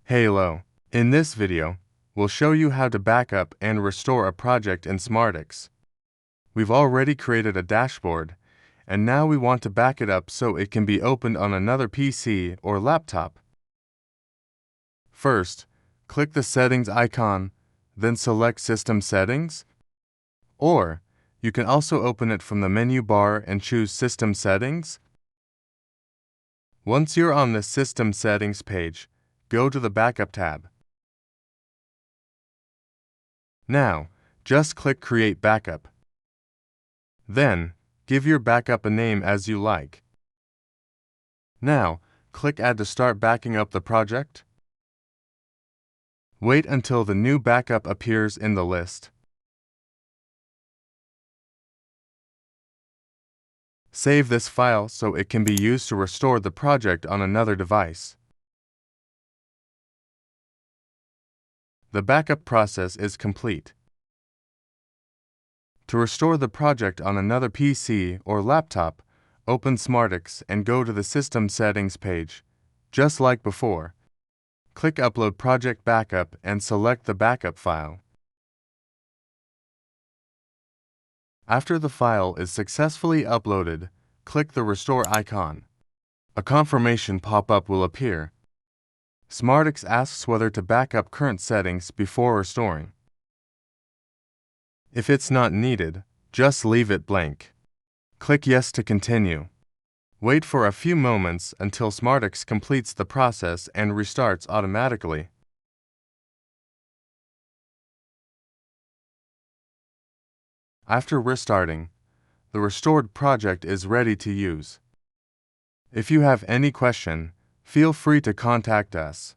Hello. In this video, we'll show you how to backup and restore a project in SmartICS. We've already created a dashboard, and now we want to back it up so it can be opened on another PC or laptop. First, click the Settings icon, then select System Settings. Or, you can also open it from the menu bar and choose System Settings. Once you're on the System Settings page, go to the Backup tab. Now, just click Create Backup. Then, give your backup a name as you like. Now, click Add to start backing up the project. Wait until the new backup appears in the list. Save this file so it can be used to restore the project on another device. The backup process is complete. To restore the project on another PC or laptop, open SmartICS and go to the System Settings page. Just like before, click Upload Project Backup and select the backup file. After the file is successfully uploaded, click the Restore icon. A confirmation pop-up will appear. SmartICS asks whether to back up current settings before restoring. If it's not needed, just leave it blank. Click Yes to continue. Wait for a few moments until SmartICS completes the process and restarts automatically. After restarting, the restored project is ready to use. If you have any question, feel free to contact us.